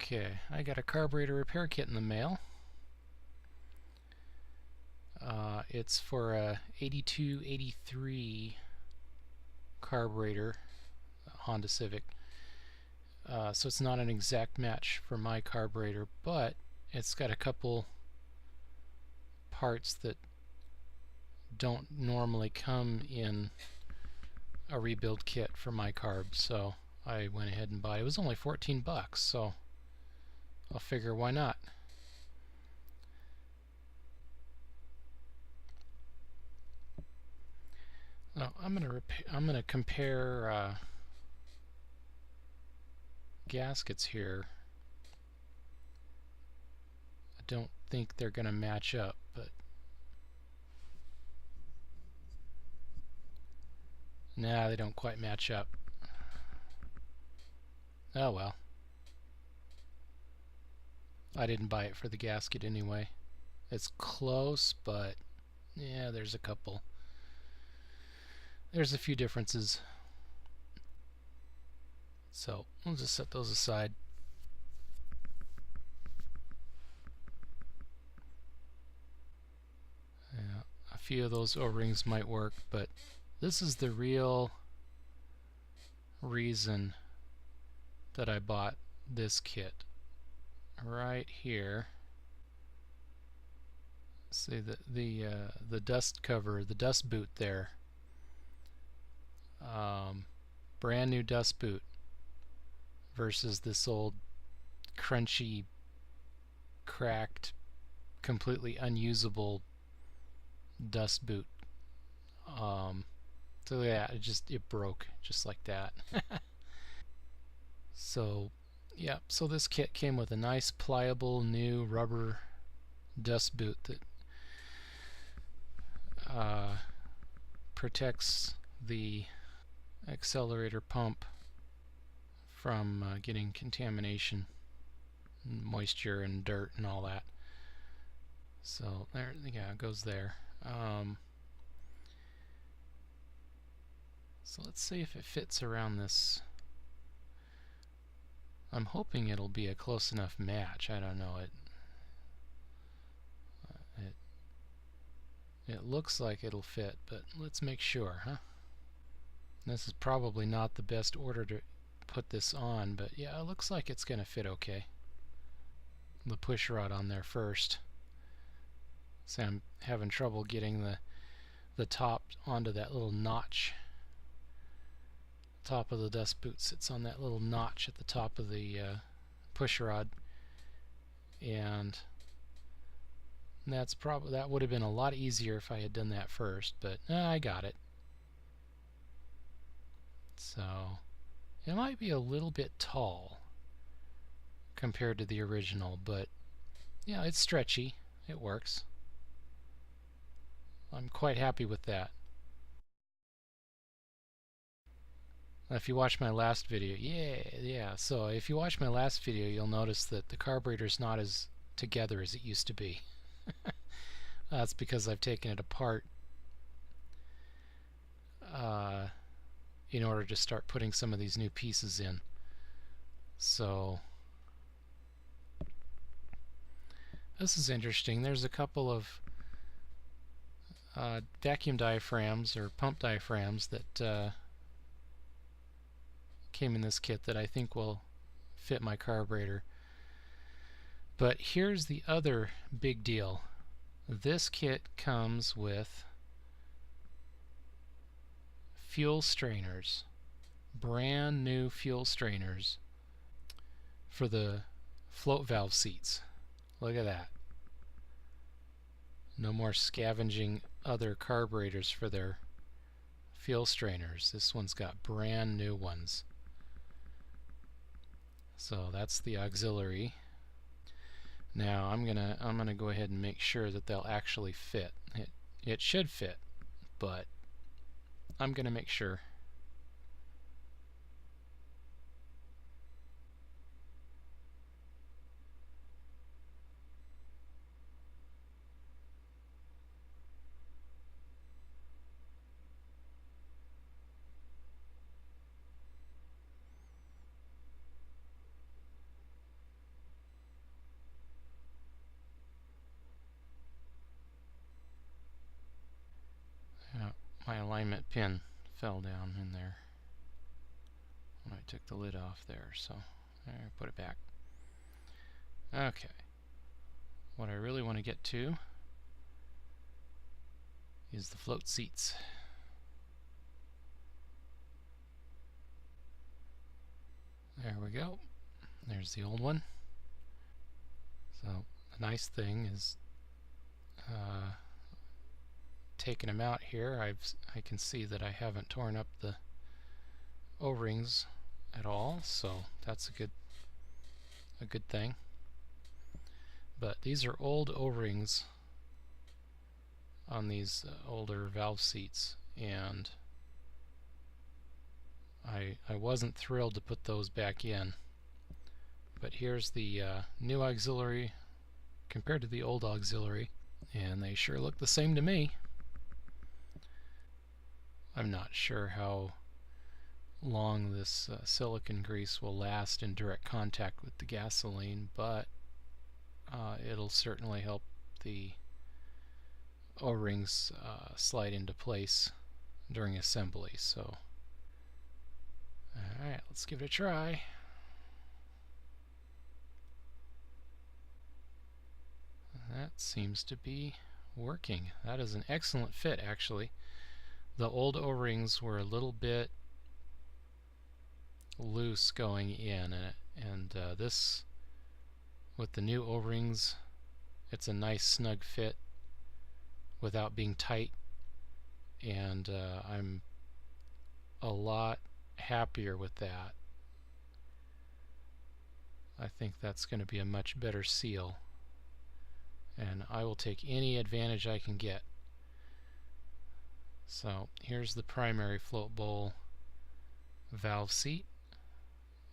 Okay, I got a carburetor repair kit in the mail. It's for a 8283 carburetor, Honda Civic. So it's not an exact match for my carburetor, but it's got a couple parts that don't normally come in a rebuild kit for my carb, so I went ahead and bought it. It was only 14 bucks, so I'll figure why not. Now I'm gonna compare gaskets here. I don't think they're gonna match up, but nah, they don't quite match up. Oh well. I didn't buy it for the gasket anyway. It's close, but yeah, there's a few differences. So we'll just set those aside. Yeah, a few of those O-rings might work, but this is the real reason that I bought this kit. Right here. See the dust cover, the dust boot there. Brand new dust boot versus this old crunchy, cracked, completely unusable dust boot. So yeah, it broke just like that. So yeah, so this kit came with a nice pliable new rubber dust boot that protects the accelerator pump from getting contamination, moisture and dirt and all that. So there, yeah, it goes there. So let's see if it fits around this. I'm hoping it'll be a close enough match. I don't know. It looks like it'll fit, but let's make sure, huh? This is probably not the best order to put this on, but yeah, it looks like it's going to fit okay. The push rod on there first. So I'm having trouble getting the top onto that little notch. Top of the dust boot sits on that little notch at the top of the push rod, and that would have been a lot easier if I had done that first, but I got it. So it might be a little bit tall compared to the original, but yeah, it's stretchy. It works. I'm quite happy with that. If you watch my last video, so if you watch my last video, you'll notice that the carburetor's not as together as it used to be. That's because I've taken it apart in order to start putting some of these new pieces in. So this is interesting. There's a couple of vacuum diaphragms or pump diaphragms that came in this kit that I think will fit my carburetor. But here's the other big deal. This kit comes with fuel strainers, brand new fuel strainers for the float valve seats. Look at that. No more scavenging other carburetors for their fuel strainers. This one's got brand new ones. So that's the auxiliary. Now I'm gonna go ahead and make sure that they'll actually fit. It should fit, but I'm gonna make sure. my alignment pin fell down in there when I took the lid off there, so I put it back. Okay, what I really want to get to is the float seats. There we go. There's the old one. So the nice thing is taking them out here, I can see that I haven't torn up the O-rings at all, so that's a good thing. But these are old O-rings on these older valve seats, and I wasn't thrilled to put those back in. But here's the new auxiliary compared to the old auxiliary, and they sure look the same to me. I'm not sure how long this silicone grease will last in direct contact with the gasoline, but it'll certainly help the O-rings slide into place during assembly. So, alright, let's give it a try. That seems to be working. That is an excellent fit, actually. The old O-rings were a little bit loose going in, and this, with the new O-rings, it's a nice snug fit without being tight, and I'm a lot happier with that. I think that's going to be a much better seal, and I will take any advantage I can get. So here's the primary float bowl valve seat,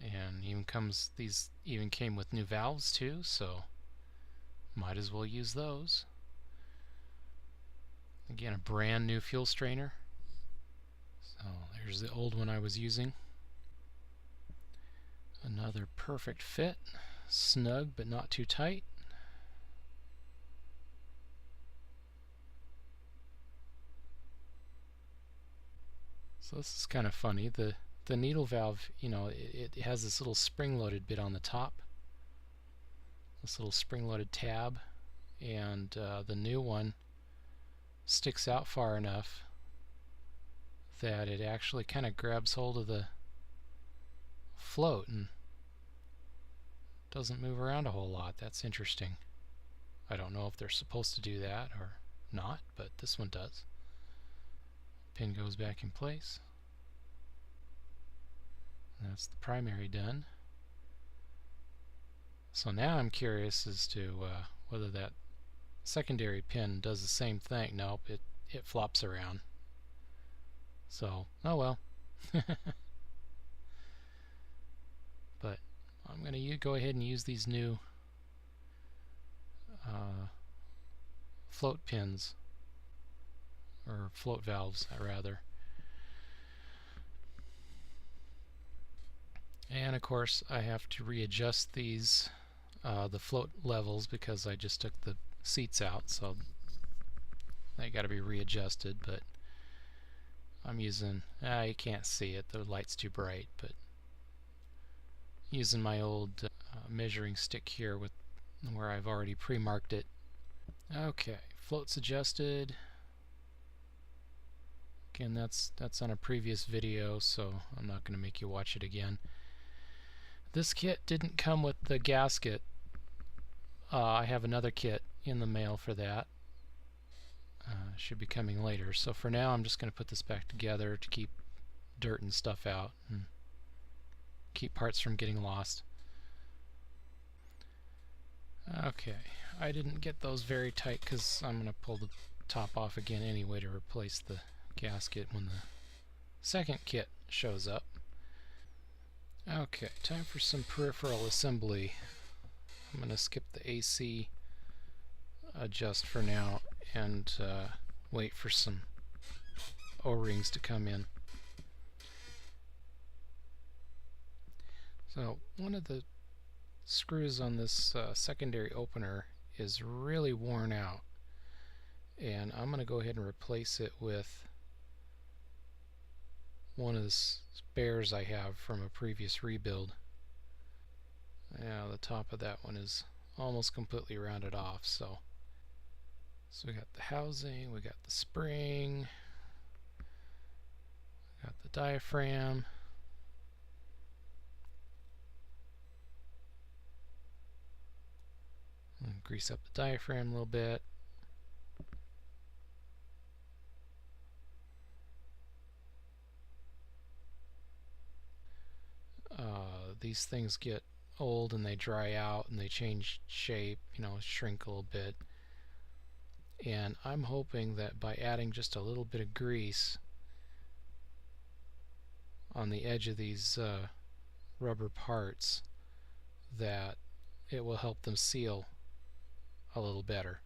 and these even came with new valves too, so might as well use those. Again, a brand new fuel strainer. So there's the old one I was using. Another perfect fit, snug but not too tight. So this is kind of funny. The needle valve, you know, it has this little spring-loaded bit on the top, this little spring-loaded tab, and the new one sticks out far enough that it actually kind of grabs hold of the float and doesn't move around a whole lot. That's interesting. I don't know if they're supposed to do that or not, but this one does. Pin goes back in place. That's the primary done. So now I'm curious as to whether that secondary pin does the same thing. Nope, it flops around. So, oh well. But I'm going to go ahead and use these new float pins, or float valves rather. And of course I have to readjust these the float levels because I just took the seats out, so they got to be readjusted. But I'm using, you can't see it, the light's too bright, but using my old measuring stick here with where I've already pre-marked it. Okay, float's adjusted. Again, that's on a previous video, so I'm not going to make you watch it again. This kit didn't come with the gasket. I have another kit in the mail for that. Should be coming later. So for now I'm just going to put this back together to keep dirt and stuff out and keep parts from getting lost. Okay, I didn't get those very tight because I'm going to pull the top off again anyway to replace the gasket when the second kit shows up. Okay, time for some peripheral assembly. I'm going to skip the AC adjust for now and wait for some O-rings to come in. So one of the screws on this secondary opener is really worn out, and I'm going to go ahead and replace it with one of the spares I have from a previous rebuild. Now the top of that one is almost completely rounded off. So we got the housing, we got the spring, we got the diaphragm. Grease up the diaphragm a little bit. These things get old and they dry out and they change shape, shrink a little bit. And I'm hoping that by adding just a little bit of grease on the edge of these rubber parts, that it will help them seal a little better.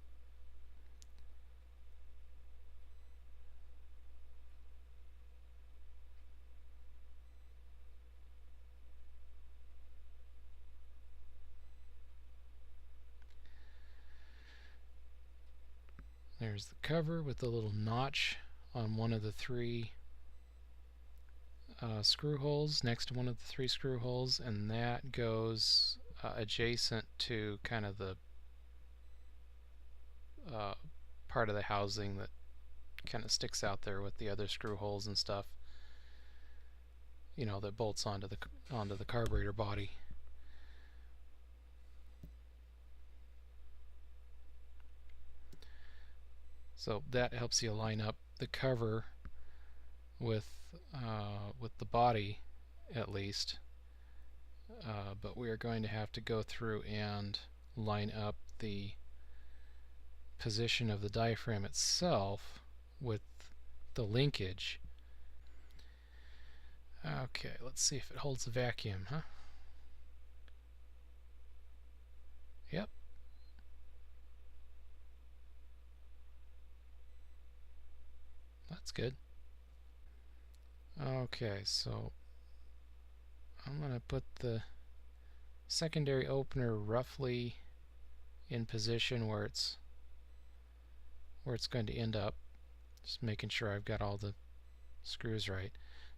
There's the cover with the little notch on one of the three screw holes, next to one of the three screw holes, and that goes adjacent to kind of the part of the housing that kind of sticks out there with the other screw holes and stuff, that bolts onto the carburetor body. So that helps you line up the cover with the body, at least. But we are going to have to go through and line up the position of the diaphragm itself with the linkage. Okay, let's see if it holds a vacuum, huh? Yep. That's good. Okay, so I'm going to put the secondary opener roughly in position where it's going to end up. Just making sure I've got all the screws right.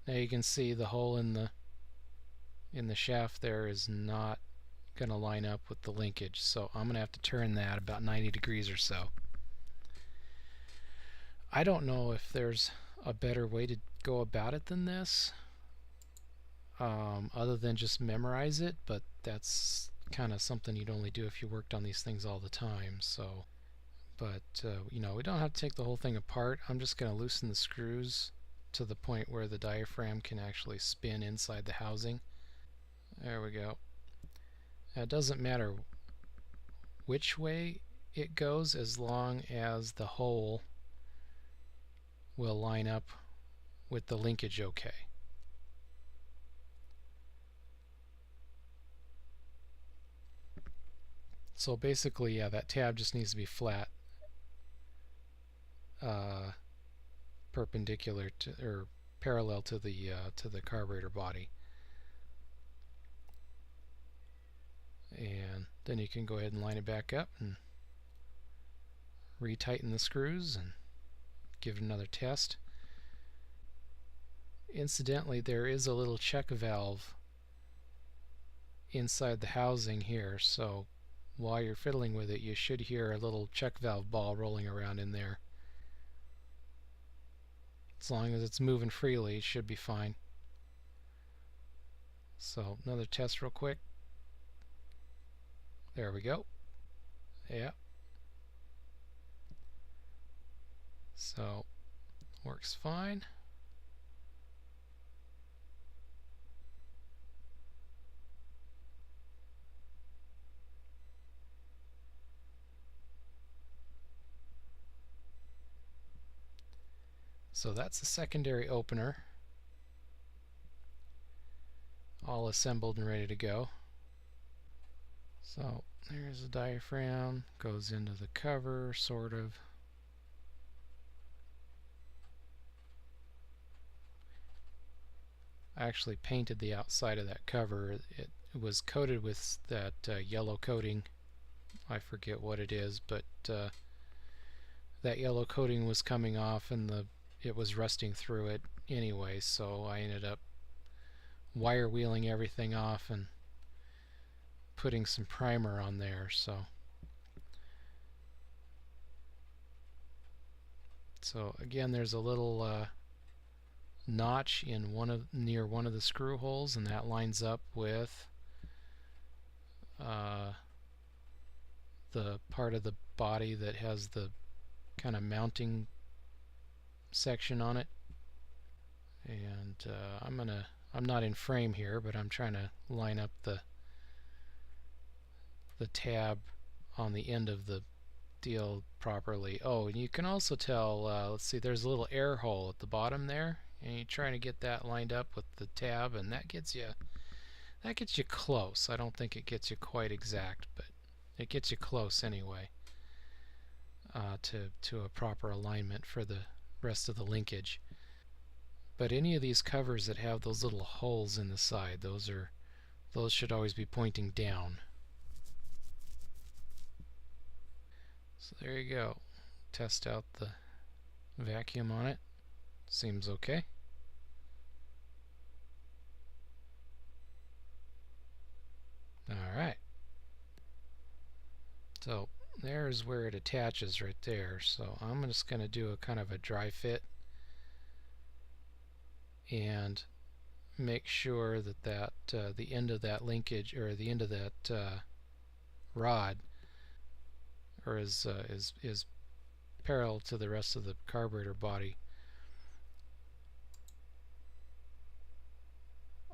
Now you can see the hole in the shaft there is not going to line up with the linkage, so I'm going to have to turn that about 90 degrees or so. I don't know if there's a better way to go about it than this, other than just memorize it, but that's kind of something you'd only do if you worked on these things all the time. So, but we don't have to take the whole thing apart. I'm just going to loosen the screws to the point where the diaphragm can actually spin inside the housing. There we go. Now, it doesn't matter which way it goes as long as the hole will line up with the linkage okay. So basically, yeah, that tab just needs to be flat, perpendicular to, or parallel to the carburetor body. And then you can go ahead and line it back up and retighten the screws and give it another test. Incidentally, there is a little check valve inside the housing here, so while you're fiddling with it, you should hear a little check valve ball rolling around in there. As long as it's moving freely, it should be fine. So another test real quick. There we go. Yeah. So works fine. So that's the secondary opener, all assembled and ready to go. So there's the diaphragm, goes into the cover, sort of. I actually painted the outside of that cover. It was coated with that yellow coating. I forget what it is, but that yellow coating was coming off, and the it was rusting through it anyway, so I ended up wire wheeling everything off and putting some primer on there. So again, there's a little notch in near one of the screw holes, and that lines up with the part of the body that has the kind of mounting section on it. And I'm not in frame here, but I'm trying to line up the tab on the end of the deal properly. Oh, and you can also tell, let's see, there's a little air hole at the bottom there, and you're trying to get that lined up with the tab, and that gets you close. I don't think it gets you quite exact, but it gets you close anyway to a proper alignment for the rest of the linkage. But any of these covers that have those little holes in the side, those should always be pointing down. So there you go. Test out the vacuum on it. Seems okay. Alright. So there's where it attaches right there. So I'm just going to do a kind of a dry fit and make sure that the end of that linkage, or the end of that rod, or is parallel to the rest of the carburetor body.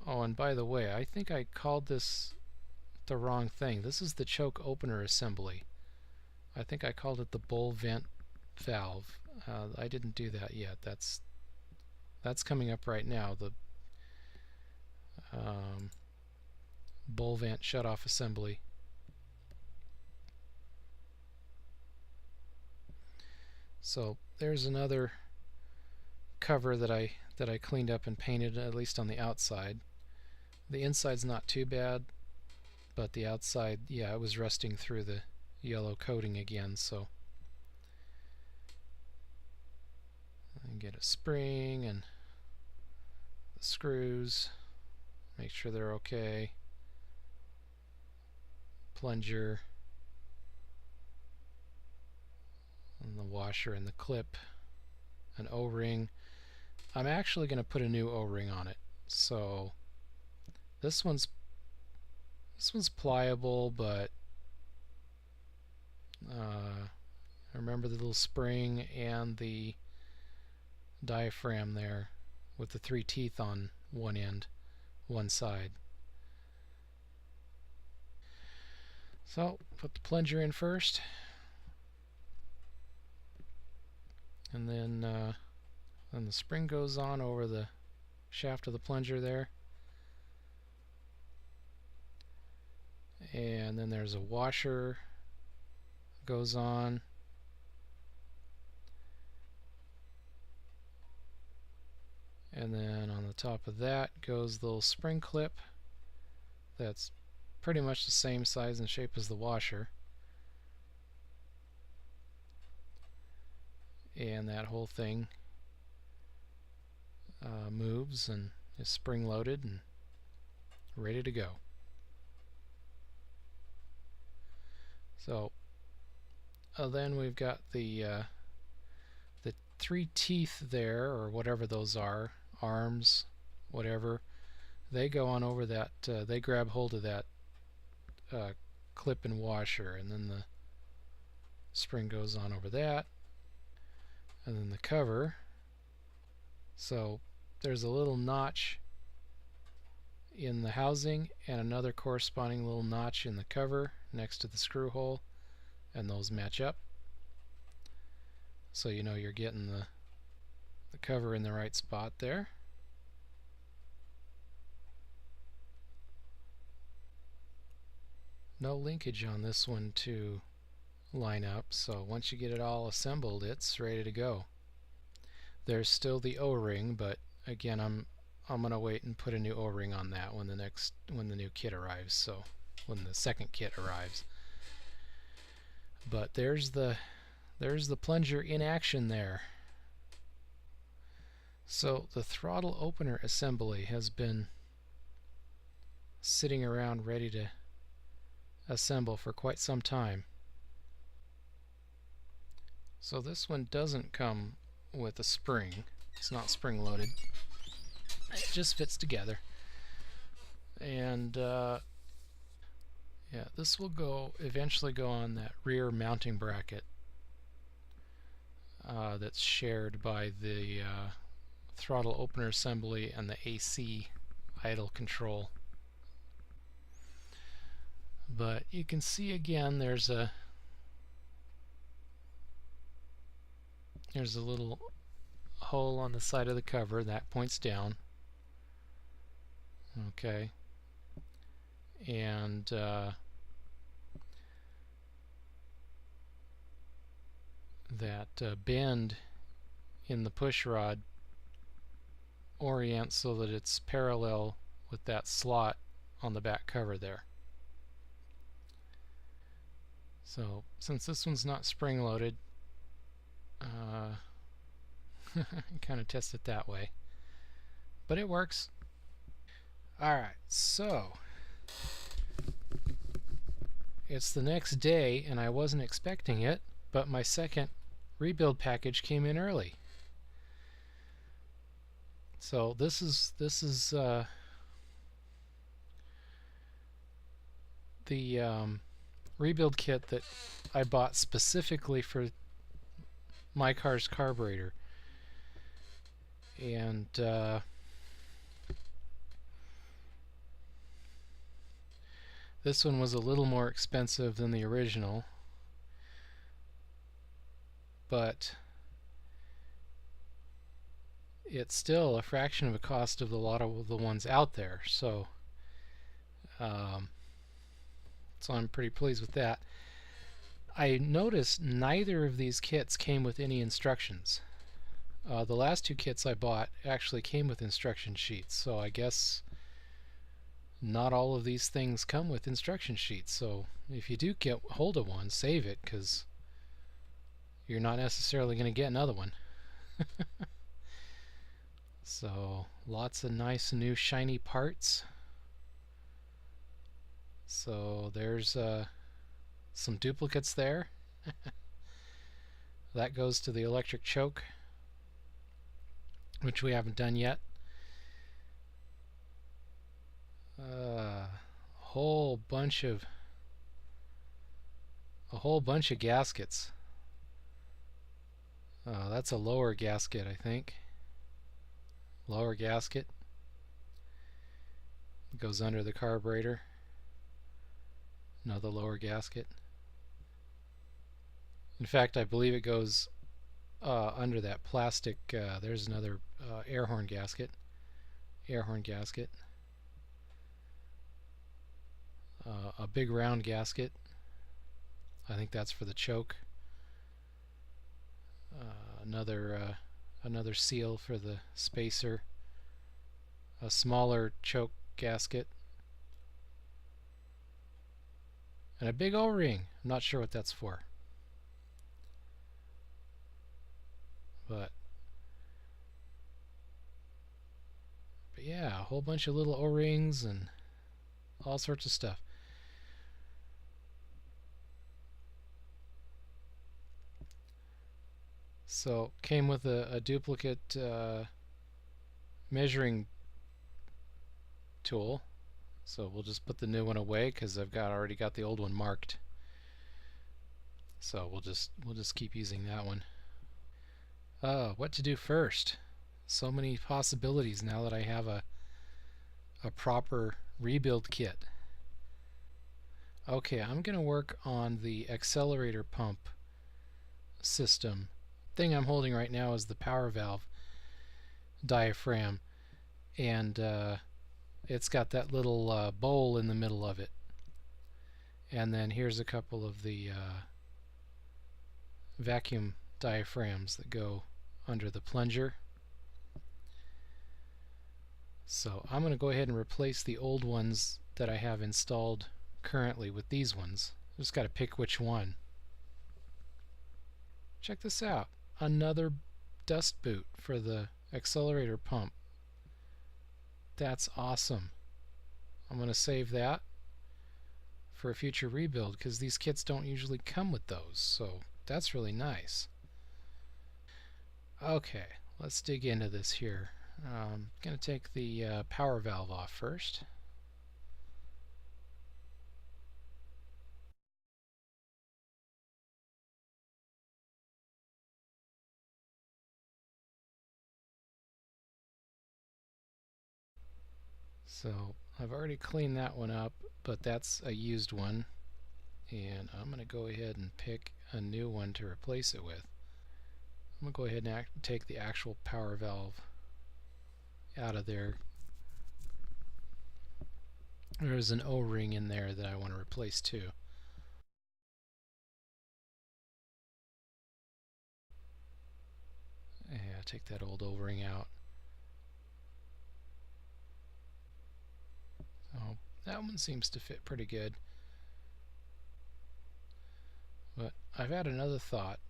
Oh, and by the way, I think I called this the wrong thing. This is the choke opener assembly. I think I called it the bowl vent valve. I didn't do that yet. That's coming up right now. The bowl vent shutoff assembly. So there's another cover that I cleaned up and painted, at least on the outside. The inside's not too bad, but the outside, yeah, it was rusting through the yellow coating again. So I get a spring and the screws, make sure they're okay. Plunger and the washer and the clip, an O-ring. I'm actually going to put a new O-ring on it. So this one's pliable, but remember the little spring and the diaphragm there with the 3 teeth on one end, one side. So put the plunger in first, and then the spring goes on over the shaft of the plunger there, and then there's a washer goes on, and then on the top of that goes the little spring clip that's pretty much the same size and shape as the washer, and that whole thing moves and is spring loaded and ready to go. So then we've got the 3 teeth there, or whatever those are, arms, whatever. They go on over that, they grab hold of that clip and washer, and then the spring goes on over that, and then the cover. So there's a little notch in the housing and another corresponding little notch in the cover next to the screw hole, and those match up. So you know you're getting the cover in the right spot there. No linkage on this one to line up, so once you get it all assembled, it's ready to go. There's still the O-ring, but again, I'm going to wait and put a new O-ring on that when the new kit arrives, so when the second kit arrives. But there's the plunger in action there. So the throttle opener assembly has been sitting around ready to assemble for quite some time. So this one doesn't come with a spring. It's not spring loaded. It just fits together. And yeah, this will eventually go on that rear mounting bracket that's shared by the throttle opener assembly and the AC idle control. But you can see again there's a little hole on the side of the cover that points down. Okay. And that bend in the push rod orients so that it's parallel with that slot on the back cover there. So since this one's not spring loaded, kind of test it that way, but it works. Alright, so it's the next day and I wasn't expecting it, but my second rebuild package came in early. So this is the rebuild kit that I bought specifically for my car's carburetor. And this one was a little more expensive than the original, but it's still a fraction of the cost of a lot of the ones out there. So I'm pretty pleased with that. I noticed neither of these kits came with any instructions. The last two kits I bought actually came with instruction sheets, so I guess not all of these things come with instruction sheets. So if you do get hold of one, save it, because you're not necessarily going to get another one. So lots of nice new shiny parts. So there's some duplicates there. That goes to the electric choke, which we haven't done yet. A whole bunch of gaskets. That's a lower gasket, I think. Lower gasket. It goes under the carburetor. Another lower gasket. In fact, I believe it goes under that plastic. There's another air horn gasket. Air horn gasket. A big round gasket. I think that's for the choke. Another seal for the spacer. A smaller choke gasket. And a big O-ring. I'm not sure what that's for. But yeah, a whole bunch of little O-rings and all sorts of stuff. So came with a duplicate measuring tool. So we'll just put the new one away because I've already got the old one marked. So we'll just keep using that one. What to do first? So many possibilities now that I have a proper rebuild kit. Okay, I'm going to work on the accelerator pump system. The thing I'm holding right now is the power valve diaphragm, and it's got that little bowl in the middle of it. And then here's a couple of the vacuum diaphragms that go under the plunger. So I'm going to go ahead and replace the old ones that I have installed currently with these ones. Just got to pick which one. Check this out. Another dust boot for the Accelerator pump. That's awesome. I'm going to save that for a future rebuild because these kits don't usually come with those, so that's really nice. Okay, let's dig into this here. I'm going to take the power valve off first. So I've already cleaned that one up, but that's a used one, and I'm going to go ahead and pick a new one to replace it with. I'm going to go ahead and take the actual power valve out of there. There's an O-ring in there that I want to replace too. Yeah, take that old O-ring out. Oh, that one seems to fit pretty good. But I've had another thought.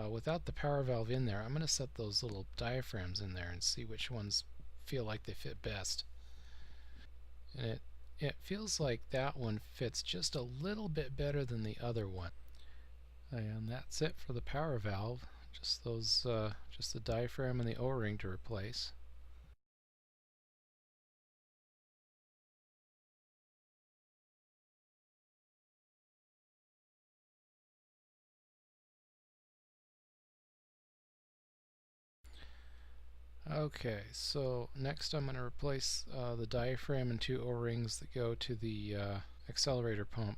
Without the power valve in there, I'm going to set those little diaphragms in there and see which ones feel like they fit best. And it feels like that one fits just a little bit better than the other one. And that's it for the power valve. Just those, just the diaphragm and the O-ring to replace. Okay, so next I'm going to replace the diaphragm and 2 O-rings that go to the accelerator pump.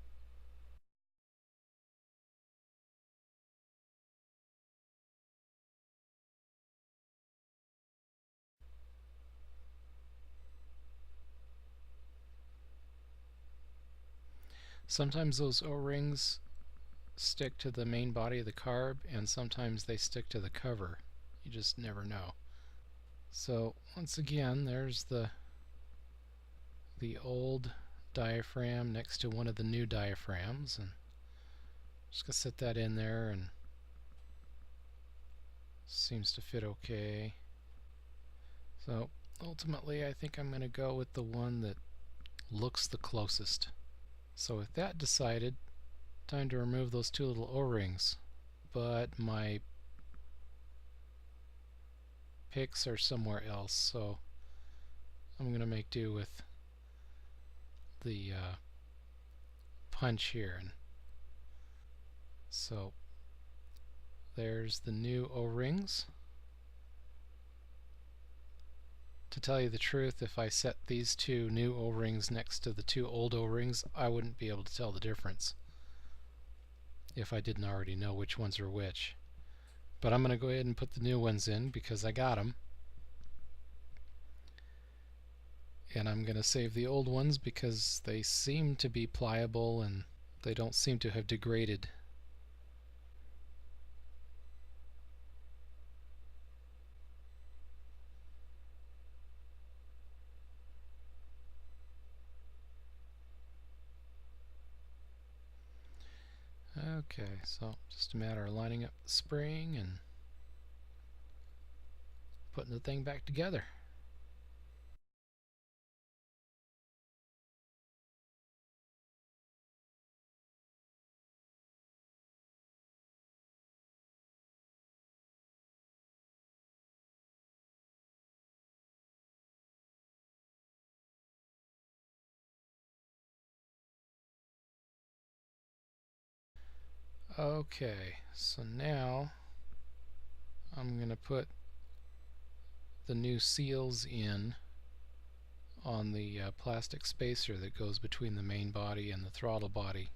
Sometimes those O-rings stick to the main body of the carb, and sometimes they stick to the cover. You just never know. So once again, there's the old diaphragm next to one of the new diaphragms, and just gonna set that in there, and seems to fit okay. So ultimately I think I'm going to go with the one that looks the closest. So with that decided, time to remove those 2 little O-rings, but my picks are somewhere else, so I'm going to make do with the punch here. And so there's the new O-rings. To tell you the truth, if I set these 2 new O-rings next to the 2 old O-rings, I wouldn't be able to tell the difference if I didn't already know which ones are which. But I'm going to go ahead and put the new ones in because I got them. And I'm going to save the old ones because they seem to be pliable and they don't seem to have degraded. Okay, so just a matter of lining up the spring and putting the thing back together. Okay, so now I'm going to put the new seals in on the plastic spacer that goes between the main body and the throttle body.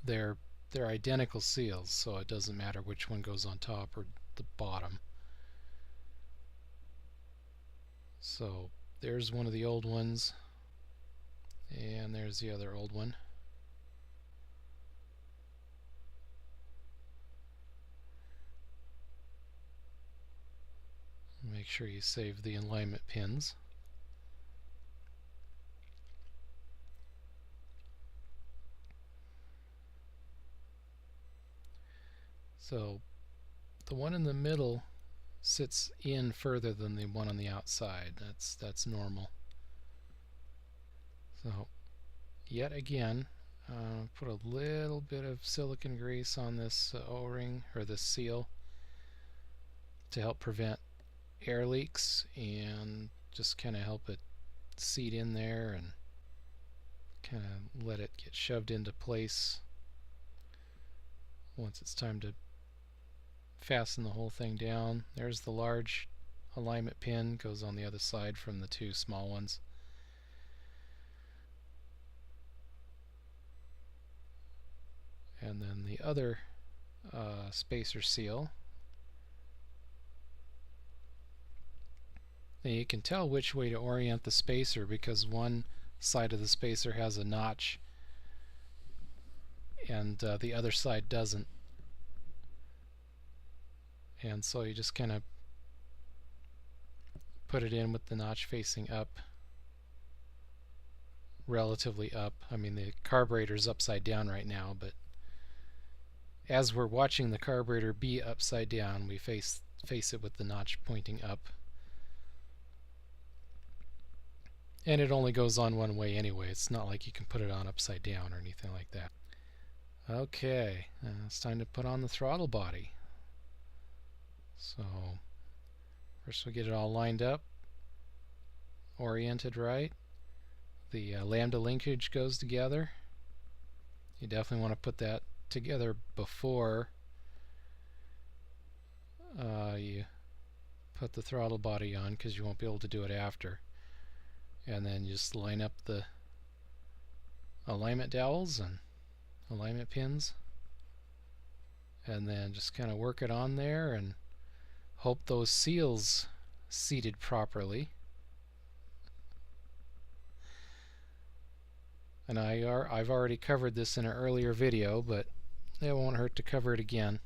They're identical seals, so it doesn't matter which one goes on top or the bottom. So there's one of the old ones, and there's the other old one. Make sure you save the alignment pins. So the one in the middle sits in further than the one on the outside. That's normal. So yet again, put a little bit of silicone grease on this O-ring, or this seal, to help prevent air leaks and just kind of help it seat in there and kind of let it get shoved into place once it's time to fasten the whole thing down. There's the large alignment pin, goes on the other side from the two small ones. And then the other spacer seal. And you can tell which way to orient the spacer because one side of the spacer has a notch and the other side doesn't. And so you just kind of put it in with the notch facing up, relatively up. I mean, the carburetor's upside down right now, but as we're watching the carburetor be upside down, we face it with the notch pointing up. And it only goes on one way anyway. It's not like you can put it on upside down or anything like that. Okay, it's time to put on the throttle body. So first we'll get it all lined up, oriented right. The lambda linkage goes together. You definitely want to put that together before you put the throttle body on, because you won't be able to do it after. And then just line up the alignment dowels and alignment pins, and then just kind of work it on there and hope those seals seated properly. And I've already covered this in an earlier video, but it won't hurt to cover it again.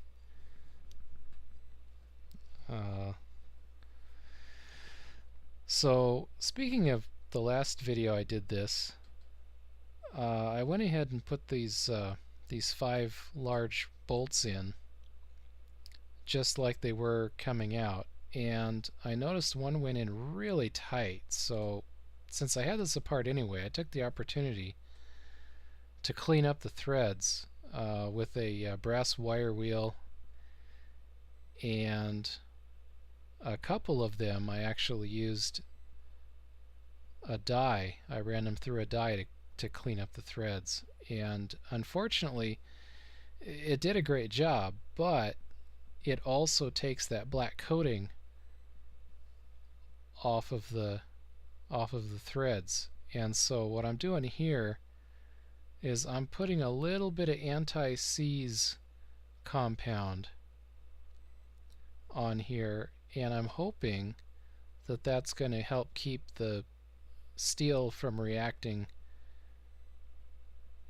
So speaking of the last video I did this, I went ahead and put these 5 large bolts in just like they were coming out, and I noticed one went in really tight. So since I had this apart anyway, I took the opportunity to clean up the threads with a brass wire wheel, and a couple of them I actually used a die. I ran them through a die to clean up the threads, and unfortunately it did a great job, but it also takes that black coating off of the threads. And so what I'm doing here is I'm putting a little bit of anti-seize compound on here, and I'm hoping that that's going to help keep the steel from reacting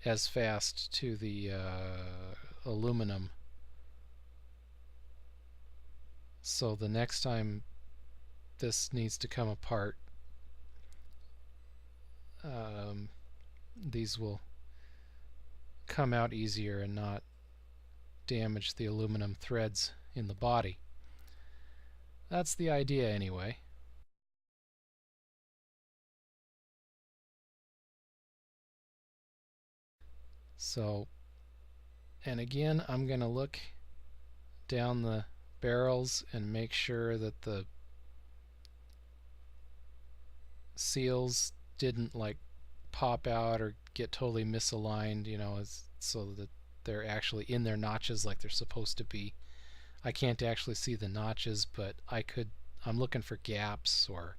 as fast to the aluminum. So the next time this needs to come apart, these will come out easier and not damage the aluminum threads in the body. That's the idea anyway. So, and again, I'm going to look down the barrels and make sure that the seals didn't like pop out or get totally misaligned, you know, so that they're actually in their notches like they're supposed to be. I can't actually see the notches, but I'm looking for gaps, or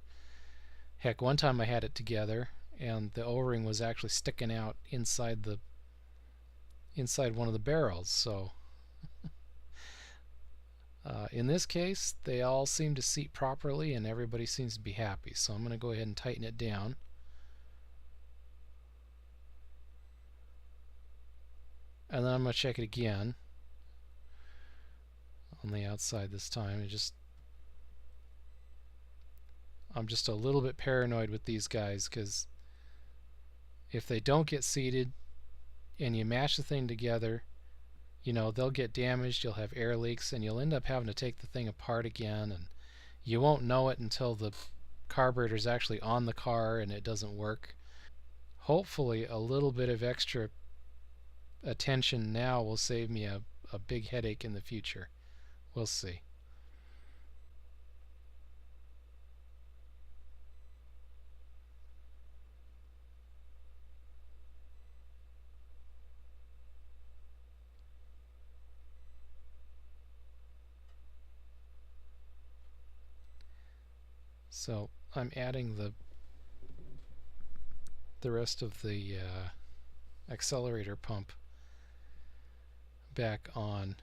heck, one time I had it together and the O-ring was actually sticking out inside one of the barrels. So in this case, they all seem to seat properly and everybody seems to be happy. So I'm going to go ahead and tighten it down. And then I'm going to check it again on the outside this time. I'm just a little bit paranoid with these guys, because if they don't get seated and you mash the thing together, you know, they'll get damaged, you'll have air leaks, and you'll end up having to take the thing apart again and You won't know it until the carburetor is actually on the car and it doesn't work. Hopefully a little bit of extra attention now will save me a big headache in the future. We'll see. So I'm adding the rest of the accelerator pump back on,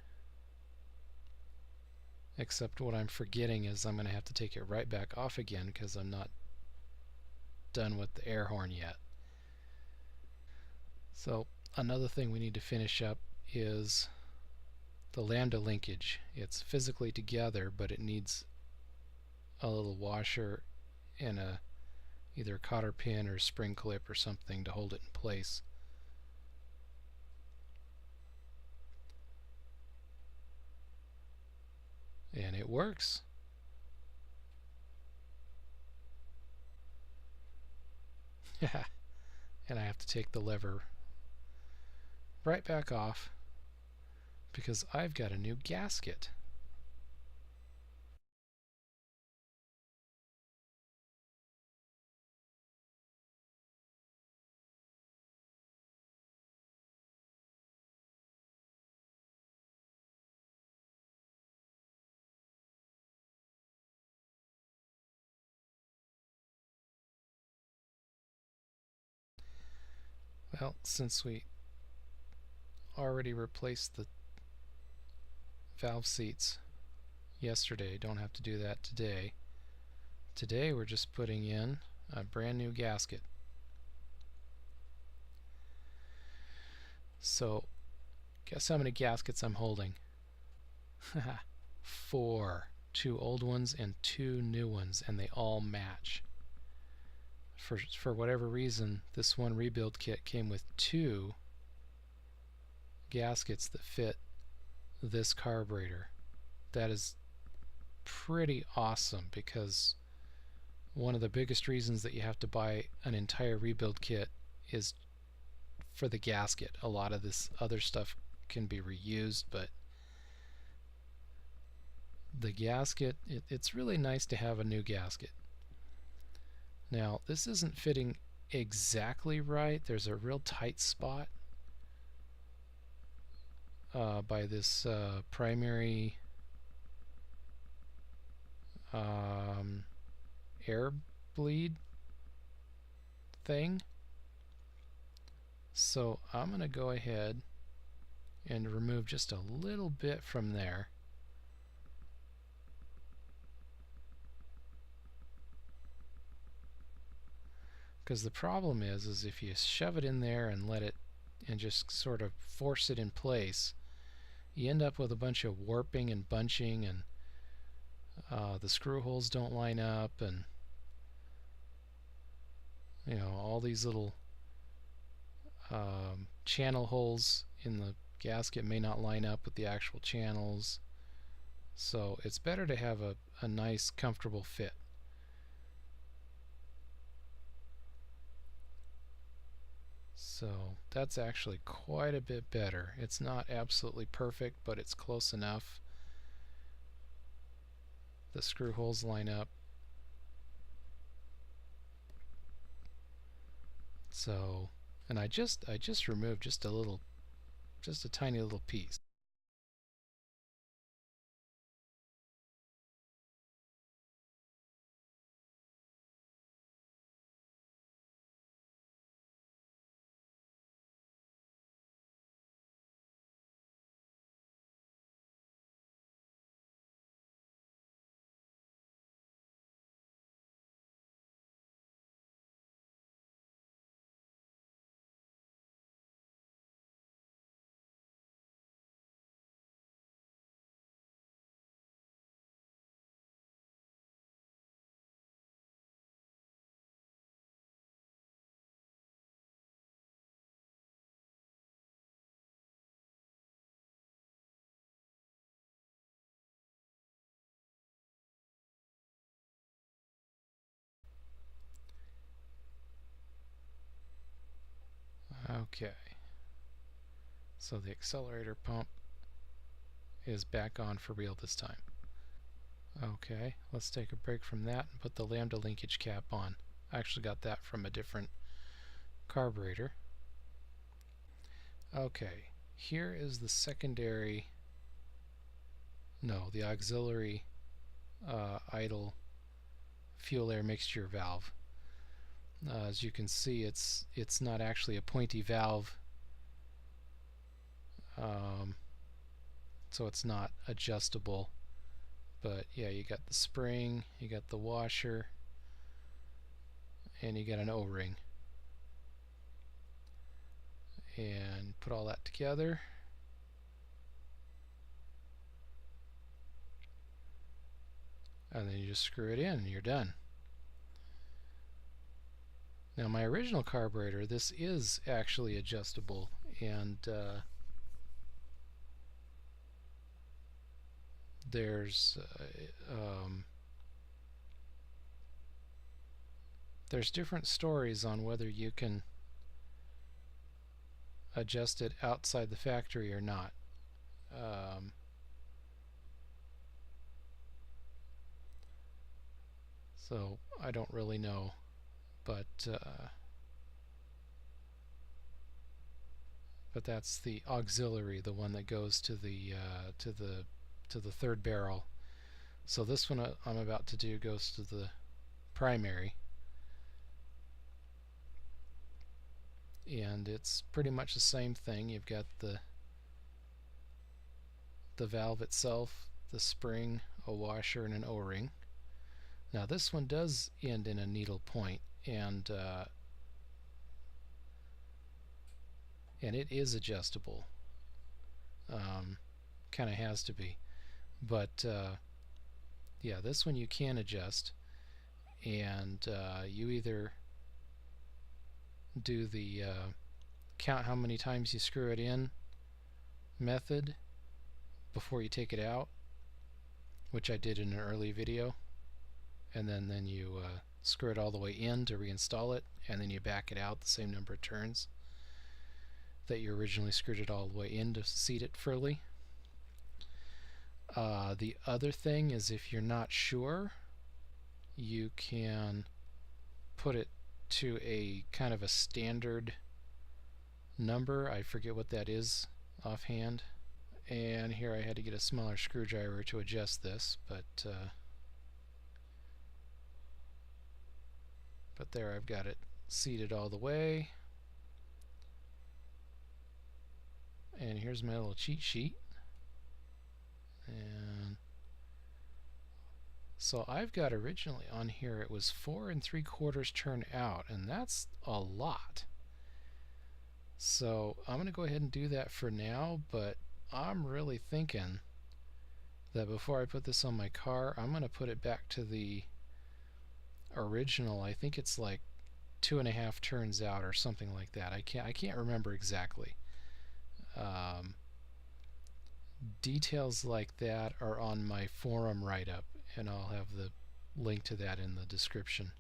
except what I'm forgetting is I'm going to have to take it right back off again because I'm not done with the air horn yet. So another thing we need to finish up is the lambda linkage. It's physically together, but it needs a little washer and either a cotter pin or a spring clip or something to hold it in place. And it works. And I have to take the lever right back off because I've got a new gasket. Well, since we already replaced the valve seats yesterday, don't have to do that today. Today we're just putting in a brand new gasket. So guess how many gaskets I'm holding? 4. 2 old ones and 2 new ones, and they all match. For whatever reason, this one rebuild kit came with 2 gaskets that fit this carburetor. That is pretty awesome because one of the biggest reasons that you have to buy an entire rebuild kit is for the gasket. A lot of this other stuff can be reused, but the gasket, it's really nice to have a new gasket. Now, this isn't fitting exactly right. There's a real tight spot by this primary air bleed thing. So I'm going to go ahead and remove just a little bit from there. Because the problem is if you shove it in there and let it and just sort of force it in place, you end up with a bunch of warping and bunching, and the screw holes don't line up, and all these little channel holes in the gasket may not line up with the actual channels. So it's better to have a nice comfortable fit. So that's actually quite a bit better. It's not absolutely perfect, but it's close enough. The screw holes line up. So, and I just removed just a tiny little piece. Okay, so the accelerator pump is back on for real this time. Okay, let's take a break from that and put the lambda linkage cap on. I actually got that from a different carburetor. Okay, here is the secondary, no, the auxiliary idle fuel air mixture valve. As you can see, it's not actually a pointy valve, so it's not adjustable. But yeah, you got the spring, you got the washer, and you got an O-ring. And put all that together. And then you just screw it in and you're done. Now my original carburetor, this is actually adjustable, and there's different stories on whether you can adjust it outside the factory or not. So I don't really know, but that's the auxiliary, the one that goes to the third barrel. So this one I'm about to do goes to the primary, and it's pretty much the same thing. You've got the valve itself, the spring, a washer, and an O-ring. Now this one does end in a needle point, and it is adjustable. Kind of has to be, but yeah, this one you can adjust, and you either do the count how many times you screw it in method before you take it out, which I did in an early video, and then you screw it all the way in to reinstall it, and then you back it out the same number of turns that you originally screwed it all the way in to seat it fully. The other thing is, if you're not sure, you can put it to a kind of a standard number. I forget what that is offhand, and here I had to get a smaller screwdriver to adjust this, but there I've got it seated all the way. And here's my little cheat sheet. And so I've got originally on here it was 4 3/4 turn out, and that's a lot. So I'm going to go ahead and do that for now, but I'm really thinking that before I put this on my car, I'm going to put it back to the original. I think it's like 2.5 turns out or something like that. I can't remember exactly. Details like that are on my forum write-up, and I'll have the link to that in the description.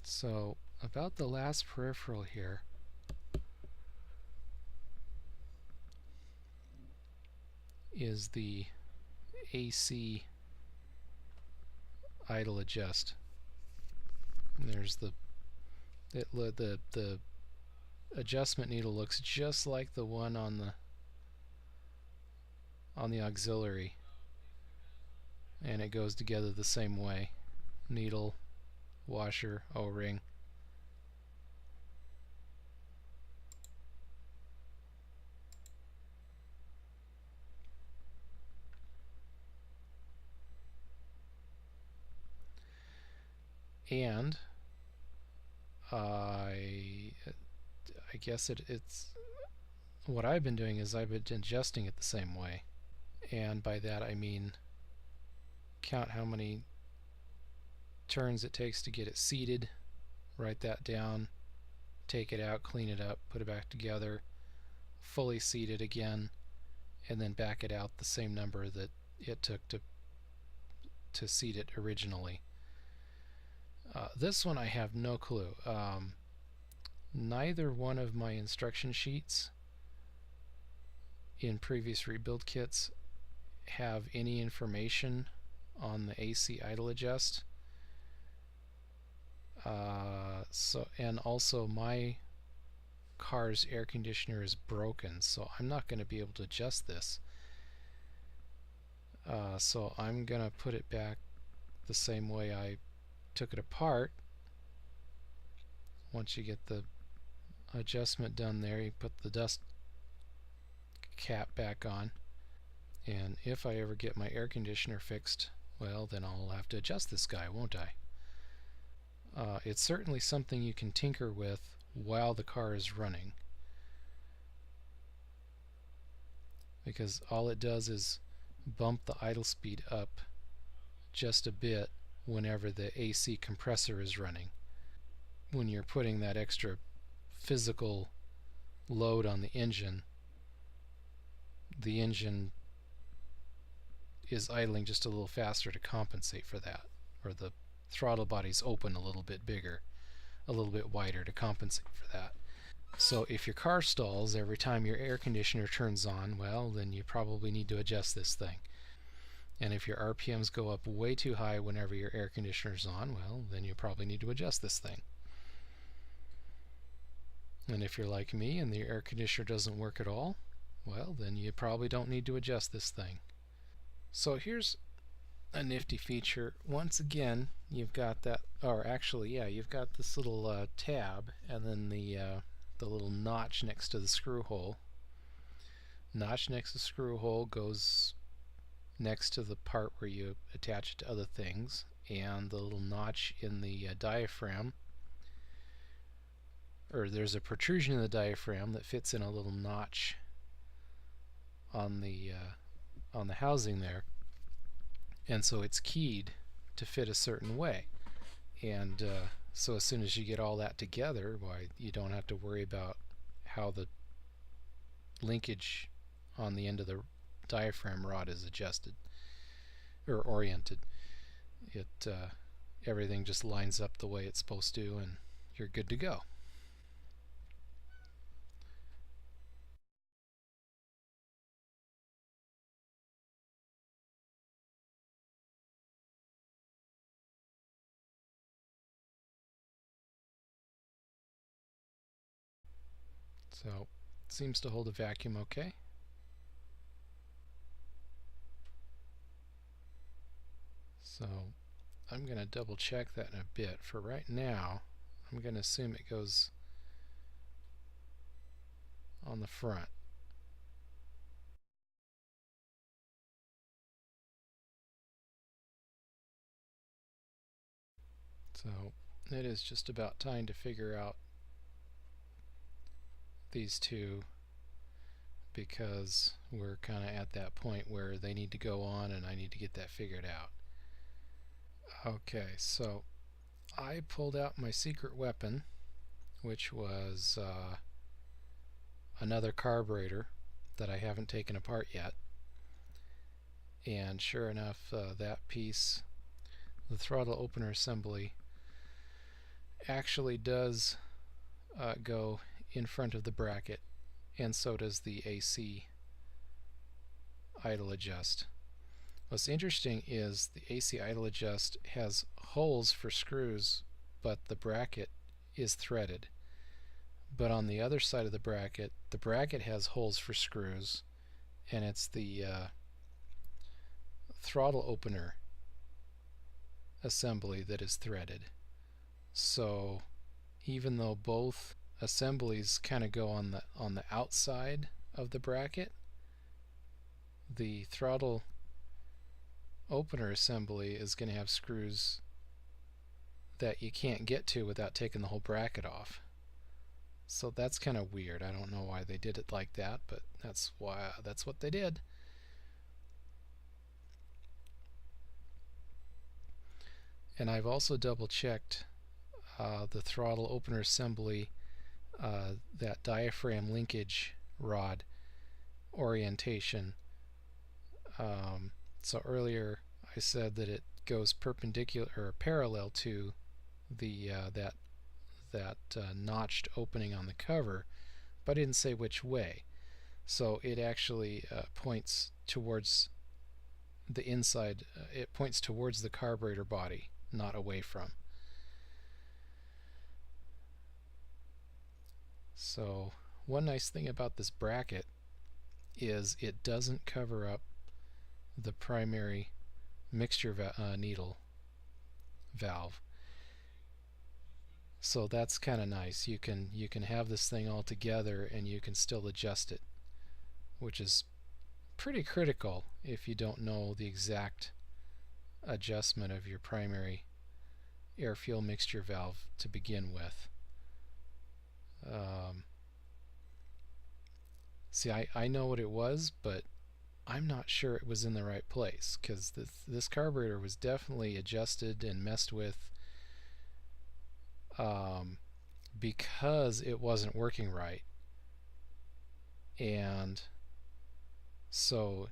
So about the last peripheral here, is the AC idle adjust. And there's the adjustment needle looks just like the one on the auxiliary, and it goes together the same way. Needle, washer, O-ring. And I guess it's what I've been doing is I've been adjusting it the same way, and by that I mean count how many turns it takes to get it seated, write that down, take it out, clean it up, put it back together, fully seat it again, and then back it out the same number that it took to seat it originally. This one I have no clue. neither one of my instruction sheets in previous rebuild kits have any information on the AC idle adjust. And also my car's air conditioner is broken, so I'm not going to be able to adjust this. So I'm going to put it back the same way I took it apart. Once you get the adjustment done there, you put the dust cap back on. And if I ever get my air conditioner fixed, well, then I'll have to adjust this guy, won't I? It's certainly something you can tinker with while the car is running, because all it does is bump the idle speed up just a bit whenever the AC compressor is running. When you're putting that extra physical load on the engine is idling just a little faster to compensate for that, or the throttle body's open a little bit bigger, a little bit wider to compensate for that. So if your car stalls every time your air conditioner turns on, well, then you probably need to adjust this thing. And if your RPMs go up way too high whenever your air conditioner's on, well, then you probably need to adjust this thing. And if you're like me and the air conditioner doesn't work at all, well, then you probably don't need to adjust this thing. So here's a nifty feature. Once again, you've got that, or actually, yeah, you've got this little tab, and then the little notch next to the screw hole. Notch next to the screw hole goes next to the part where you attach it to other things, and the little notch in the diaphragm, or there's a protrusion in the diaphragm that fits in a little notch on the housing there, and so it's keyed to fit a certain way. And so as soon as you get all that together, why, you don't have to worry about how the linkage on the end of the diaphragm rod is adjusted or oriented. Everything just lines up the way it's supposed to, and you're good to go. So it seems to hold a vacuum okay. So I'm going to double check that in a bit. For right now, I'm going to assume it goes on the front. So it is just about time to figure out these two, because we're kind of at that point where they need to go on and I need to get that figured out. Okay, so I pulled out my secret weapon, which was another carburetor that I haven't taken apart yet. And sure enough, that piece, the throttle opener assembly, actually does go in front of the bracket, and so does the AC idle adjust. What's interesting is the AC idle adjust has holes for screws, but the bracket is threaded. But on the other side of the bracket has holes for screws, and it's the throttle opener assembly that is threaded. So even though both assemblies kind of go on the outside of the bracket, the throttle opener assembly is going to have screws that you can't get to without taking the whole bracket off. So that's kind of weird. I don't know why they did it like that, but that's what they did. And I've also double checked the throttle opener assembly, that diaphragm linkage rod orientation. So earlier I said that it goes perpendicular or parallel to the that notched opening on the cover, but I didn't say which way. So it actually points towards the inside. It points towards the carburetor body, not away from. So one nice thing about this bracket is it doesn't cover up the primary mixture needle valve. So that's kind of nice. You can have this thing all together and you can still adjust it, which is pretty critical if you don't know the exact adjustment of your primary air-fuel mixture valve to begin with. See, I know what it was, but I'm not sure it was in the right place, because this carburetor was definitely adjusted and messed with because it wasn't working right. And so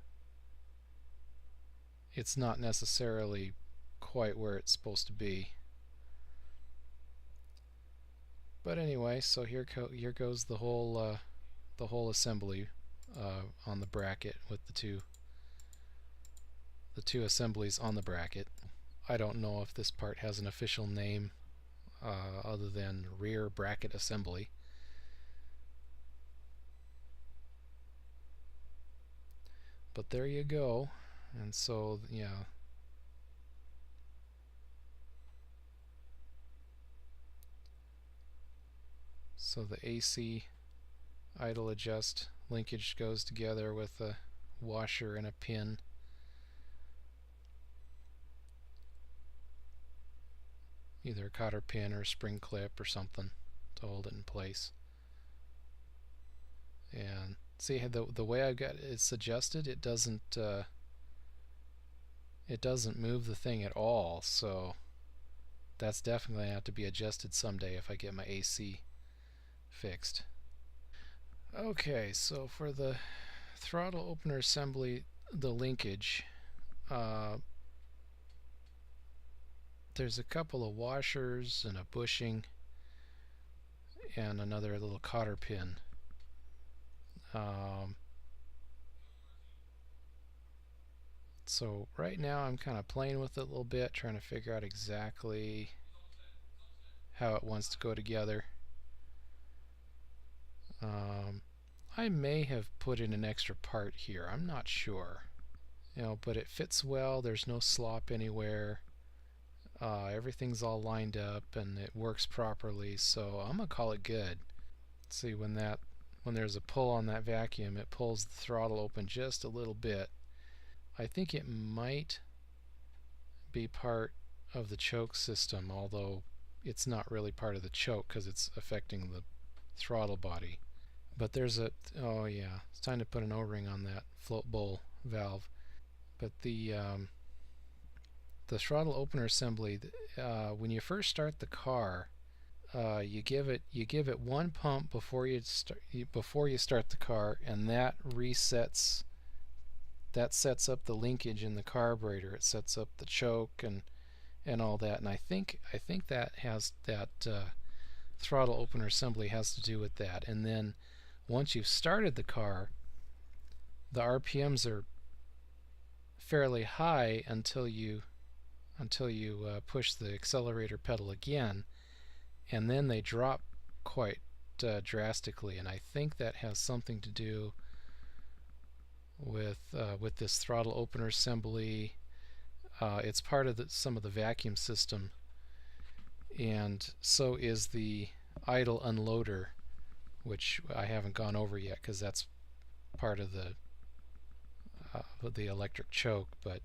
it's not necessarily quite where it's supposed to be. But anyway, so here goes the whole assembly on the bracket with the two assemblies on the bracket. I don't know if this part has an official name other than rear bracket assembly. But there you go. And so, yeah. So the AC idle adjust linkage goes together with a washer and a pin. Either a cotter pin or a spring clip or something to hold it in place. And see, the way I got it's adjusted, it doesn't move the thing at all. So that's definitely going to have to be adjusted someday if I get my AC fixed. Okay, so for the throttle opener assembly, the linkage, there's a couple of washers and a bushing and another little cotter pin. So right now I'm kind of playing with it a little bit, trying to figure out exactly how it wants to go together. I may have put in an extra part here, I'm not sure. But it fits well, there's no slop anywhere. Everything's all lined up and it works properly, so I'm gonna call it good. See, when there's a pull on that vacuum, it pulls the throttle open just a little bit. I think it might be part of the choke system, although it's not really part of the choke because it's affecting the throttle body. But there's oh yeah, it's time to put an O-ring on that float bowl valve. But the throttle opener assembly, when you first start the car, you give it one pump before you start the car, and that sets up the linkage in the carburetor. It sets up the choke and all that. And I think that throttle opener assembly has to do with that. And then once you've started the car, the RPMs are fairly high until you push the accelerator pedal again, and then they drop quite drastically. And I think that has something to do with this throttle opener assembly. It's part of some of the vacuum system, and so is the idle unloader, which I haven't gone over yet because that's part of the electric choke. But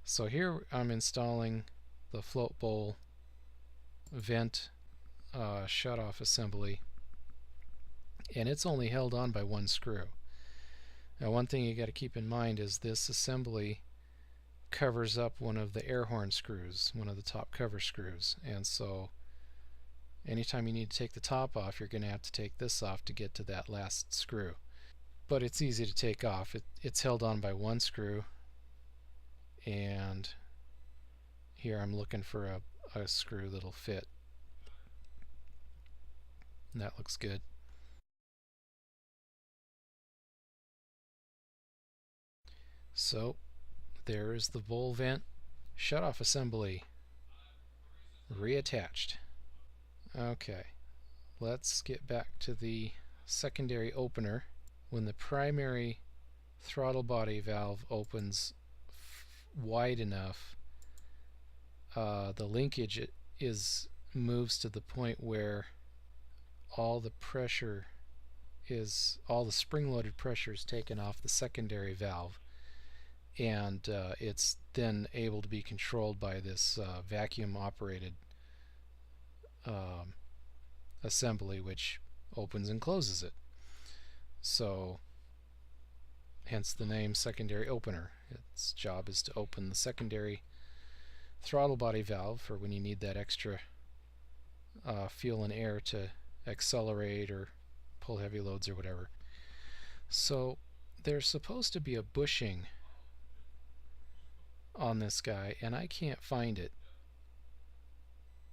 so here I'm installing the float bowl vent shutoff assembly, and it's only held on by one screw. Now, one thing you got to keep in mind is this assembly covers up one of the air horn screws, one of the top cover screws, and so anytime you need to take the top off, you're going to have to take this off to get to that last screw. But it's easy to take off. It's held on by one screw, and here I'm looking for a screw that'll fit That looks good. So there is the bowl vent shutoff assembly reattached. Okay, let's get back to the secondary opener. When the primary throttle body valve opens wide enough, the linkage moves to the point where all the spring-loaded pressure is taken off the secondary valve, and it's then able to be controlled by this vacuum-operated assembly, which opens and closes it. So, hence the name secondary opener. Its job is to open the secondary throttle body valve for when you need that extra fuel and air to accelerate or pull heavy loads or whatever. So there's supposed to be a bushing on this guy, and I can't find it.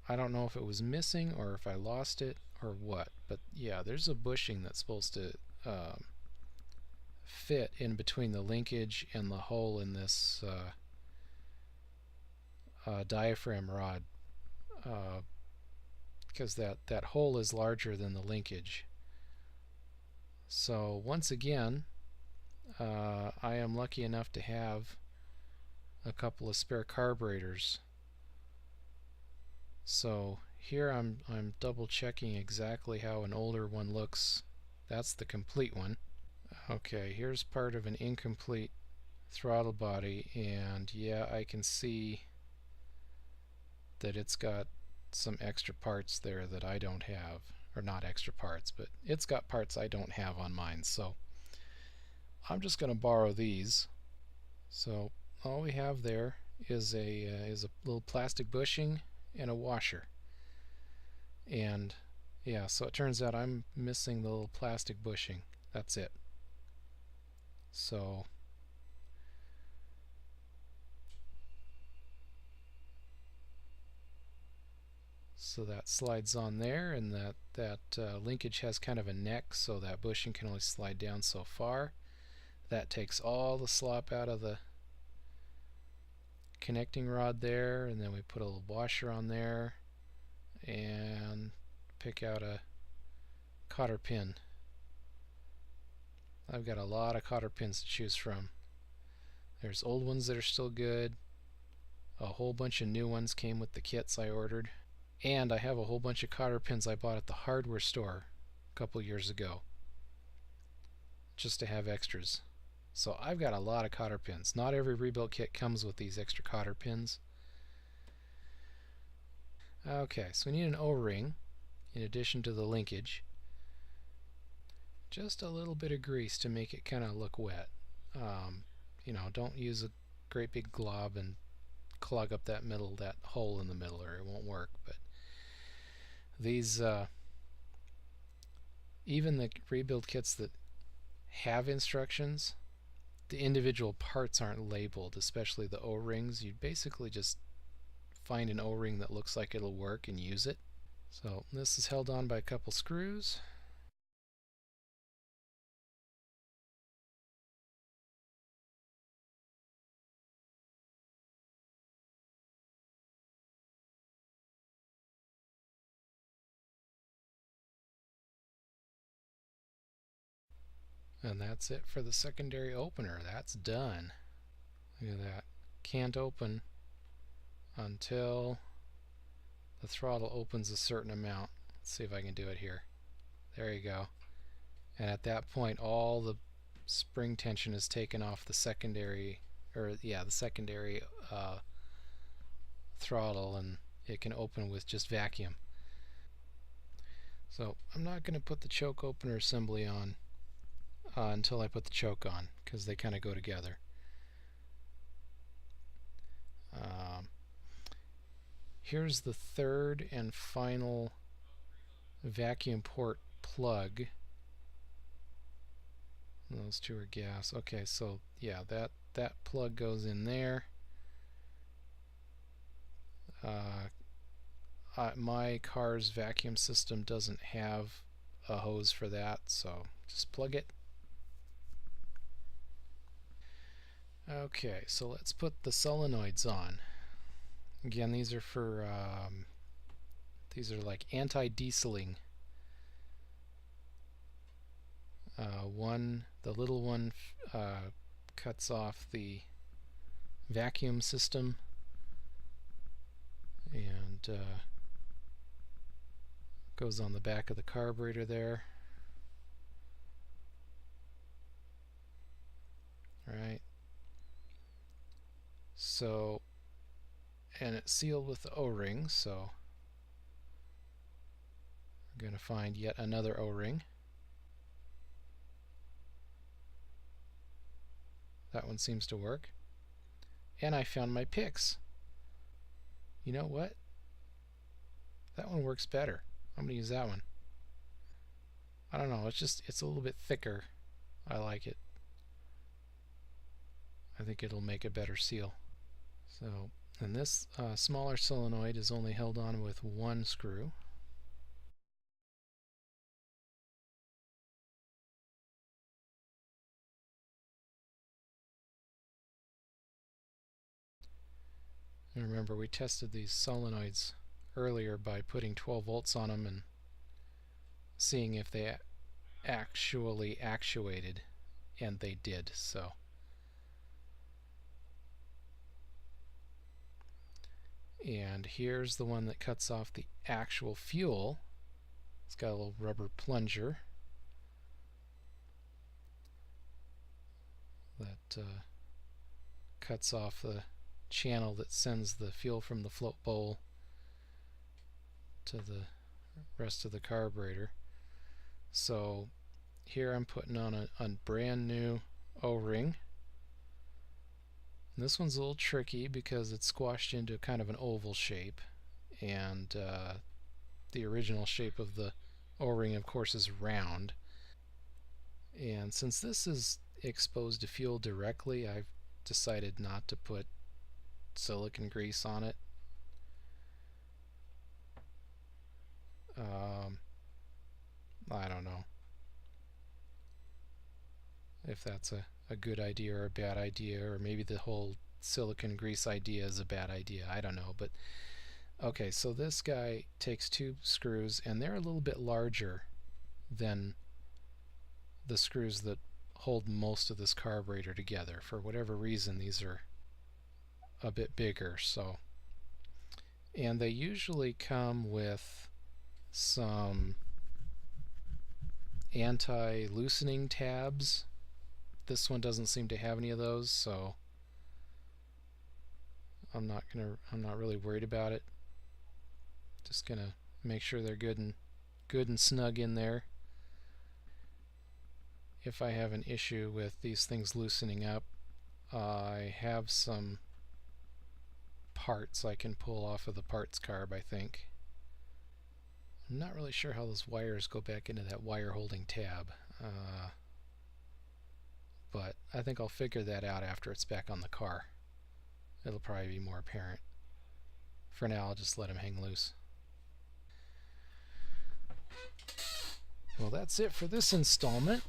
I don't know if it was missing or if I lost it or what, but yeah, there's a bushing that's supposed to fit in between the linkage and the hole in this diaphragm rod, because that hole is larger than the linkage. So once again, I am lucky enough to have a couple of spare carburetors. So here I'm double checking exactly how an older one looks. That's the complete one. Okay, here's part of an incomplete throttle body, and yeah, I can see that it's got some extra parts there that I don't have. Or not extra parts, but it's got parts I don't have on mine. So I'm just going to borrow these. So all we have there is a little plastic bushing and a washer. And yeah, so it turns out I'm missing the little plastic bushing. That's it. So that slides on there, and that linkage has kind of a neck, so that bushing can only slide down so far. That takes all the slop out of the connecting rod there, and then we put a little washer on there and pick out a cotter pin. I've got a lot of cotter pins to choose from. There's old ones that are still good. A whole bunch of new ones came with the kits I ordered. And I have a whole bunch of cotter pins I bought at the hardware store a couple years ago, just to have extras. So I've got a lot of cotter pins. Not every rebuilt kit comes with these extra cotter pins. Okay, so we need an O-ring in addition to the linkage. Just a little bit of grease to make it kind of look wet. You know, don't use a great big glob and clog up that hole in the middle, or it won't work. But these, even the rebuild kits that have instructions, the individual parts aren't labeled, especially the O-rings. You basically just find an O-ring that looks like it'll work and use it. So this is held on by a couple screws. And that's it for the secondary opener. That's done. Look at that. Can't open until the throttle opens a certain amount. Let's see if I can do it here. There you go. And at that point, all the spring tension is taken off the secondary, the secondary throttle, and it can open with just vacuum. So I'm not going to put the choke opener assembly on until I put the choke on, because they kind of go together. Here's the third and final vacuum port plug. Those two are gas. Okay, so yeah, that plug goes in there. My car's vacuum system doesn't have a hose for that, so just plug it. Okay, so let's put the solenoids on. Again, these are for these are like anti-dieseling. The little one cuts off the vacuum system, and goes on the back of the carburetor there. Right. So, and it's sealed with the O-ring, so we're going to find yet another O-ring. That one seems to work. And I found my picks. You know what? That one works better. I'm going to use that one. I don't know, it's a little bit thicker. I like it. I think it'll make a better seal. So, and this smaller solenoid is only held on with one screw. And remember, we tested these solenoids earlier by putting 12 volts on them and seeing if they actually actuated, and they did. So and here's the one that cuts off the actual fuel. It's got a little rubber plunger that cuts off the channel that sends the fuel from the float bowl to the rest of the carburetor. So here I'm putting on a brand new O-ring. This one's a little tricky because it's squashed into kind of an oval shape, and the original shape of the O-ring, of course, is round. And since this is exposed to fuel directly, I've decided not to put silicone grease on it. I don't know if that's a good idea or a bad idea, or maybe the whole silicone grease idea is a bad idea. I don't know. But okay, so this guy takes two screws, and they're a little bit larger than the screws that hold most of this carburetor together. For whatever reason, these are a bit bigger. So, and they usually come with some anti-loosening tabs. This one doesn't seem to have any of those, so I'm not really worried about it. Just gonna make sure they're good and snug in there. If I have an issue with these things loosening up, I have some parts I can pull off of the parts carb, I think. I'm not really sure how those wires go back into that wire holding tab, but I think I'll figure that out after it's back on the car. It'll probably be more apparent. For now, I'll just let them hang loose. Well, that's it for this installment.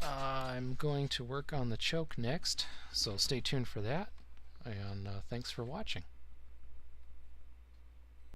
I'm going to work on the choke next, so stay tuned for that, and thanks for watching.